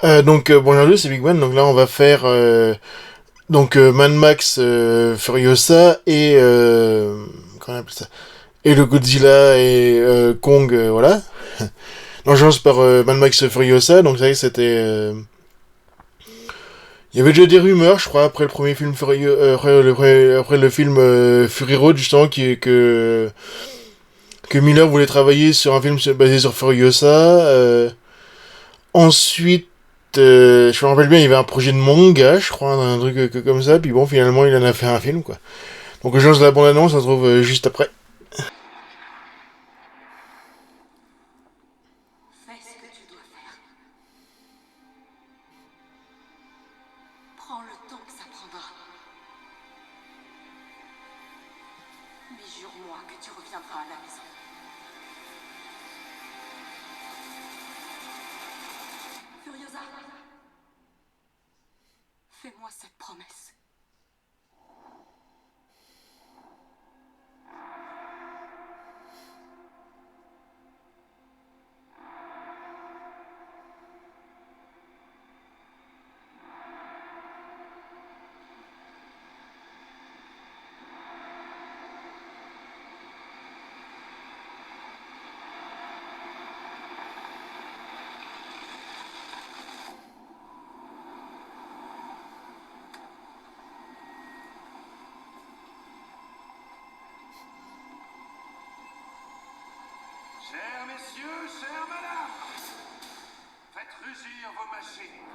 Bonjour, c'est Big Man. Donc là, on va faire Mad Max Furiosa et comment on appelle ça? Et le Godzilla et Kong, voilà. Donc je lance par Mad Max Furiosa. Donc ça y est, il y avait déjà des rumeurs, je crois, après le premier film après le film Fury Road justement, que Miller voulait travailler sur un film basé sur Furiosa. Ensuite, je me rappelle bien, il y avait un projet de manga, je crois, un truc comme ça. Puis bon, finalement, il en a fait un film, quoi. Donc, je lance la bande-annonce, on se retrouve juste après. Fais ce que tu dois faire. Prends le temps que ça prendra. Mais jure-moi que tu reviendras à la maison. Furiosa, fais-moi cette promesse. Chers messieurs, chères madames, faites rugir vos machines.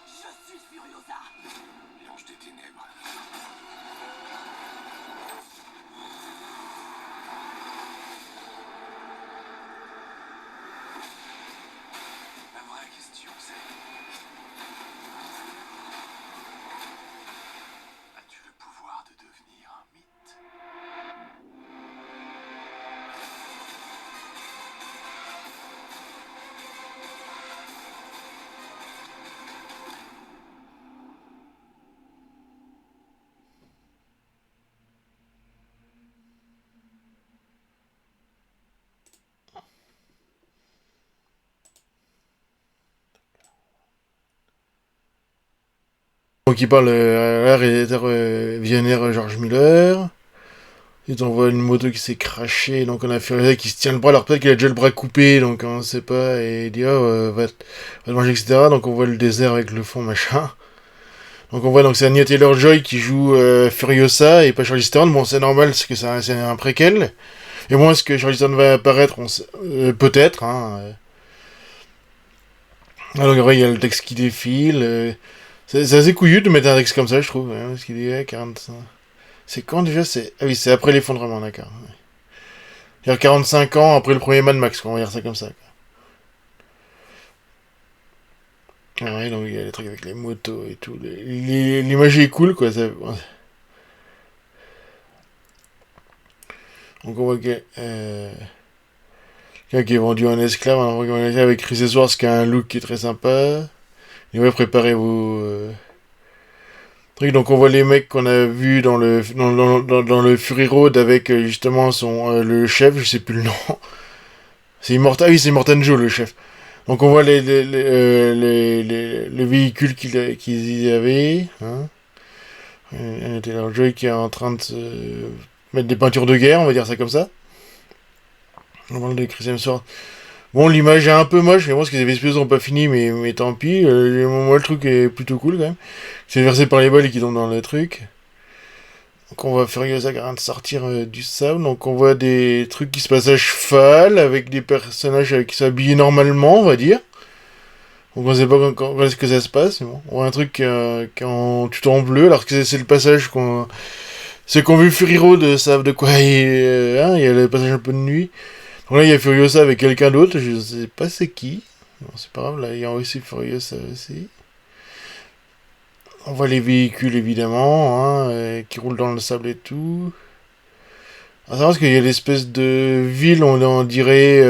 Je suis Furiosa. L'ange des ténèbres. La vraie question c'est... As-tu le pouvoir de devenir un mythe? Donc, il parle à réalisateur visionnaire George Miller. Et on voit une moto qui s'est crashée, donc on a Furiosa qui se tient le bras, alors peut-être qu'il a déjà le bras coupé, donc on sait pas, et il dit, va te manger, etc. Donc on voit le désert avec le fond, machin. Donc on voit, donc c'est Anya Taylor-Joy qui joue Furiosa et pas Charlize Theron. Bon, c'est normal, parce que c'est un préquel. Et moi, est-ce que Charlize Theron va apparaître? Peut-être, hein. Alors, il y a le texte qui défile. C'est assez couillu de mettre un texte comme ça, je trouve. Hein, parce qu'il dit, 45. C'est quand déjà? Ah oui, c'est après l'effondrement, d'accord. C'est-à-dire 45 ans après le premier Mad Max, quoi, on va dire ça comme ça. Ah ouais, donc il y a les trucs avec les motos et tout. L'image est cool, quoi. Donc on voit quelqu'un qui est vendu en esclave, on voit quelqu'un avec Chris Hemsworth qui a un look qui est très sympa. Et ouais, préparez vos trucs. Donc on voit les mecs qu'on a vus dans le Fury Road avec justement le chef, je sais plus le nom. C'est Immortan, ah oui, c'est Immortan Joe, le chef. Donc on voit les véhicules qu'ils y avaient. Hein. Taylor Joy qui est en train de se mettre des peintures de guerre, on va dire ça comme ça. On parle de Chris Hemsworth. Bon, l'image est un peu moche, mais bon, parce que les espèces n'ont pas fini, mais tant pis. Moi, le truc est plutôt cool quand même. C'est versé par les balles et qui tombent dans le truc. Donc on va Furiosa qui de sortir du sable. Donc on voit des trucs qui se passent à cheval avec des personnages qui s'habillent normalement, on va dire. Donc on sait pas quand est-ce que ça se passe, mais bon. On voit un truc quand tout en bleu, alors que c'est le passage qu'on... Ceux qui ont vu Fury Road savent de quoi il y a le passage un peu de nuit. Donc là, il y a Furiosa avec quelqu'un d'autre, je sais pas c'est qui. Bon, c'est pas grave, là, il y a aussi Furiosa aussi. On voit les véhicules, évidemment, qui roulent dans le sable et tout. Ah, c'est vrai parce qu'il y a l'espèce de ville, on dirait...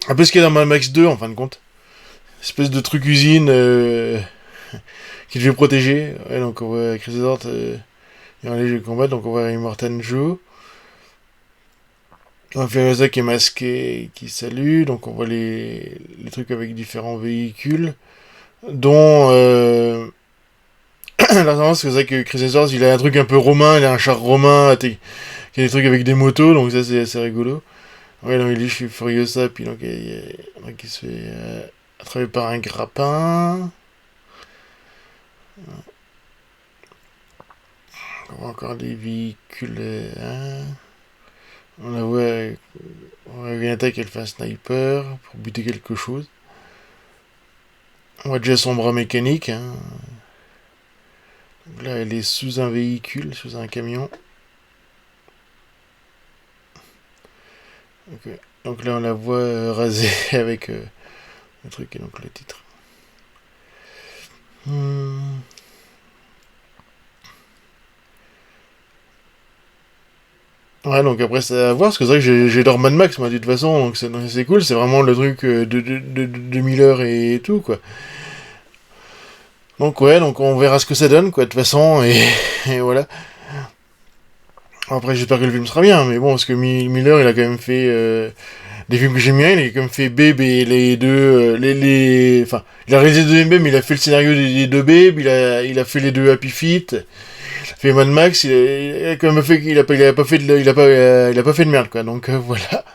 un peu ce qu'il y a dans Mad Max 2, en fin de compte. Espèce de truc usine qui devait protéger. Ouais, donc on voit Chris Hemsworth et un léger combat, donc on voit Immortan Joe. On voit Furiosa qui est masqué, qui salue, donc on voit les trucs avec différents véhicules, dont... là, c'est vrai que Chris Hemsworth, il a un truc un peu romain, il a un char romain, qui a des trucs avec des motos, donc ça c'est assez rigolo. Ouais, donc il dit je suis Furiosa, puis donc il se fait attraper par un grappin. On voit encore des véhicules. On la voit, on voit une attaque, elle fait un sniper pour buter quelque chose. On voit déjà son bras mécanique. Donc là, elle est sous un véhicule, sous un camion. Donc là, on la voit rasée avec le truc et donc le titre. Ouais, donc après, c'est à voir, parce que c'est vrai que j'ai Mad Max, moi, de toute façon, donc c'est cool, c'est vraiment le truc de Miller et tout, quoi. Donc ouais, donc on verra ce que ça donne, quoi, de toute façon, et voilà. Après, j'espère que le film sera bien, mais bon, parce que Miller, il a quand même fait des films que j'aime bien, il a quand même fait Babe et les deux, enfin, il a réalisé deux Babe, mais il a fait le scénario des deux Babe, il a fait les deux Happy Feet, il a fait Mad Max, il a quand même fait, il a pas fait il a pas fait de merde, quoi, donc voilà.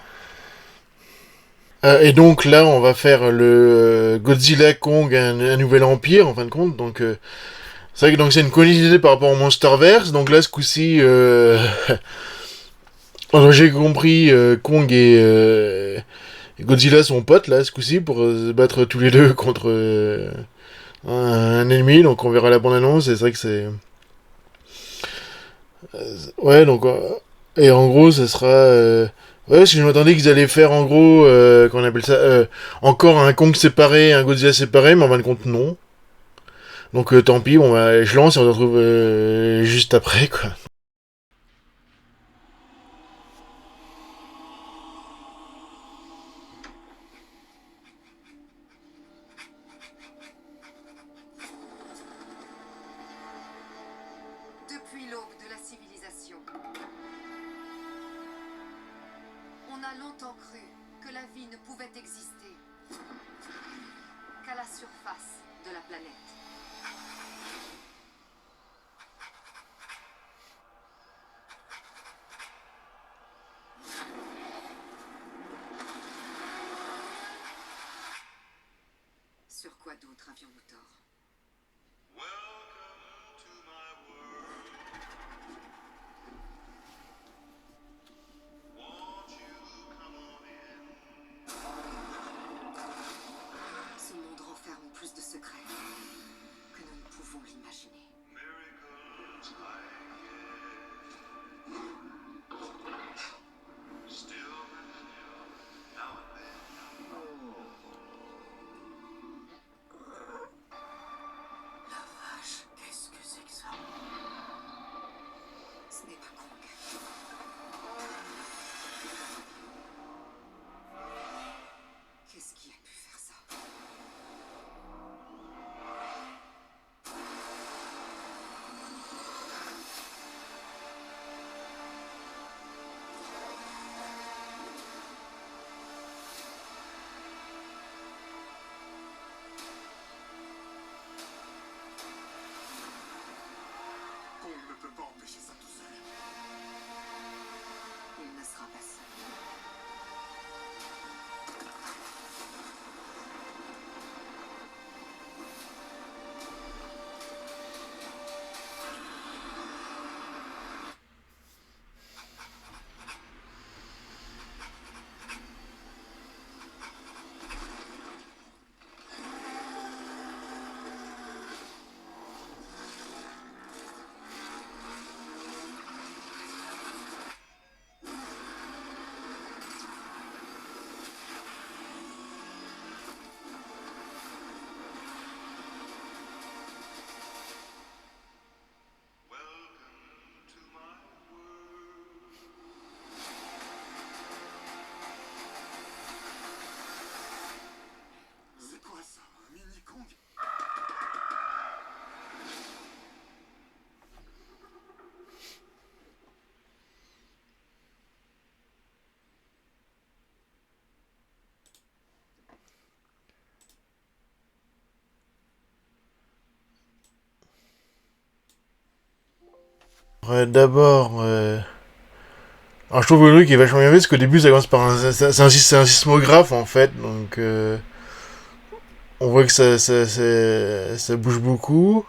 Et donc là, on va faire le Godzilla Kong, un nouvel empire, en fin de compte, donc... c'est vrai que donc c'est une coïncidence par rapport au Monsterverse. Donc là, ce coup-ci, alors, j'ai compris, Kong et Godzilla sont potes là, ce coup-ci, pour se battre tous les deux contre un ennemi. Donc on verra la bande-annonce. Et c'est vrai que c'est ouais, donc et en gros, ce sera ouais, parce que je m'attendais qu'ils allaient faire en gros, qu'on appelle ça, encore un Kong séparé, un Godzilla séparé, mais en fin de compte non. Donc tant pis, bon, bah, je lance et on se retrouve juste après, quoi. Depuis l'aube de la civilisation, on a longtemps cru que la vie ne pouvait exister qu'à la surface de la planète. Sur quoi d'autre avions-nous tort? Ce monde renferme plus de secrets que nous ne pouvons l'imaginer. Qu'est-ce que c'est que ça? Ce n'est pas Kong. Qu'est-ce qui a pu faire ça? On ne peut pas empêcher ça tout seul. Il ne sera pas seul. Alors, d'abord... Alors, je trouve que le truc est vachement bien fait, parce qu'au début, ça commence par c'est un sismographe, en fait, donc... on voit que ça bouge beaucoup.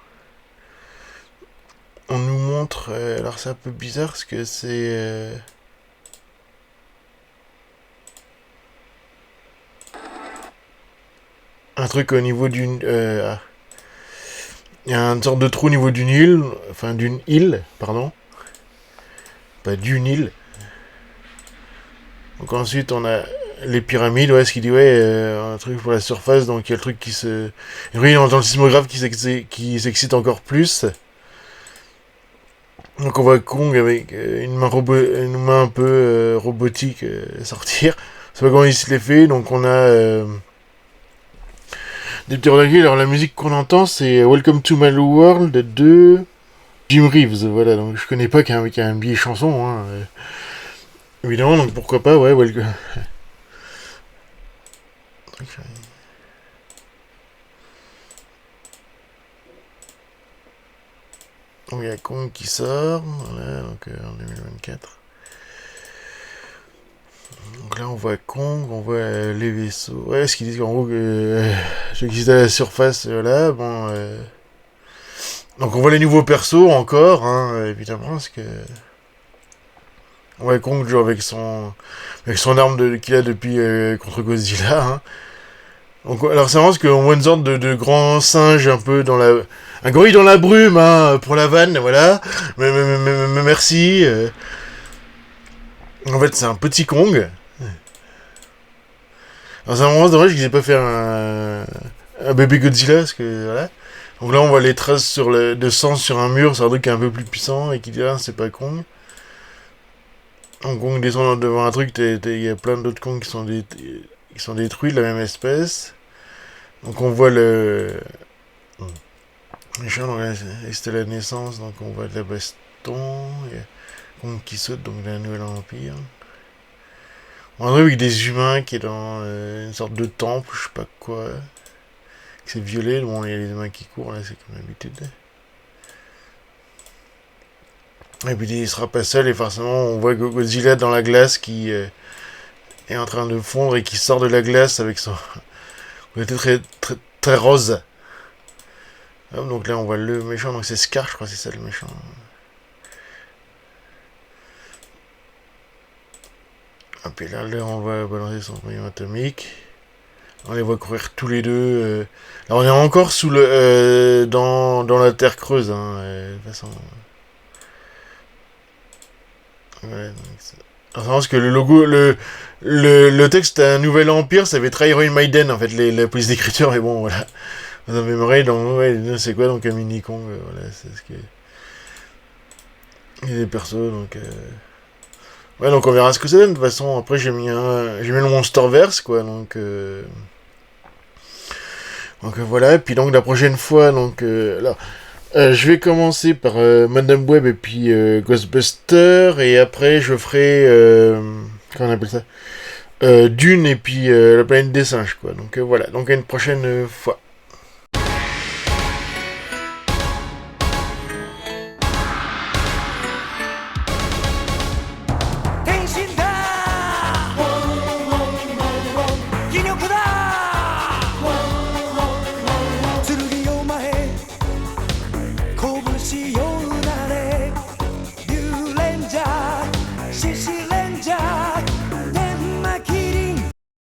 On nous montre... alors, c'est un peu bizarre, parce que c'est... un truc au niveau d'une... il y a une sorte de trou au niveau d'une île, enfin d'une île, pardon. Pas d'une île. Donc ensuite on a les pyramides, ouais, ce qui dit ouais, un truc pour la surface, donc il y a le truc qui se... Oui, on entend le sismographe qui s'excite encore plus. Donc on voit Kong avec une main un peu robotique sortir. Je sais pas comment il se l'est fait, donc on a... des petits regards. Alors la musique qu'on entend c'est Welcome to My World de Jim Reeves, voilà, donc je connais pas qu'un vieille chanson, hein, évidemment, donc pourquoi pas, ouais, Welcome. Donc il y a Kong qui sort, voilà, donc en 2024. Donc là on voit Kong, on voit les vaisseaux, ouais, ce qu'ils disent qu'en gros, ceux qui étaient à la surface, là, bon... Donc on voit les nouveaux persos encore, hein, évidemment, parce que... On voit Kong joue avec son arme qu'il a depuis contre Godzilla, hein. Donc, alors c'est marrant parce qu'on voit une sorte de grand singe un peu dans la... Un gorille dans la brume, hein, pour la vanne, voilà. Mais merci. En fait c'est un petit Kong. Alors c'est vraiment dommage qu'ils aient pas fait un bébé Godzilla, parce que voilà. Donc là on voit les traces de sang sur un mur, c'est un truc qui est un peu plus puissant et qui dit ah c'est pas Kong. Donc Kong descend devant un truc, il y a plein d'autres Kong qui sont détruits de la même espèce. Donc on voit le méchant, donc c'était la naissance, donc on voit de la baston, il y a Kong qui saute, donc d'un nouvel empire. On a avec des humains qui est dans une sorte de temple, je sais pas quoi. C'est violet, bon il y a les humains qui courent, là c'est comme d'habitude. Et puis il sera pas seul, et forcément on voit Godzilla dans la glace qui est en train de fondre et qui sort de la glace avec son... Il était très, très, très rose. Hop, donc là on voit le méchant, donc c'est Scar, je crois que c'est ça le méchant. Hop, et là on va balancer son rayon atomique. On les voit courir tous les deux. Là on est encore sous le dans la terre creuse, hein, de toute façon. Ouais, donc parce que le logo, le texte un nouvel empire, ça avait très Iron Maiden en fait, la police d'écriture, mais bon voilà. Vous avez mémoré, donc ouais, c'est quoi donc un mini Kong, voilà, c'est ce que. Il y a des persos, donc. Ouais, donc on verra ce que ça donne, de toute façon. Après, j'ai mis le Monsterverse, quoi, donc. Donc voilà, et puis donc la prochaine fois, donc. Là. Je vais commencer par Madame Web et puis Ghostbuster, et après je ferai comment on appelle ça, Dune et puis la planète des singes, quoi. Donc voilà, donc à une prochaine fois.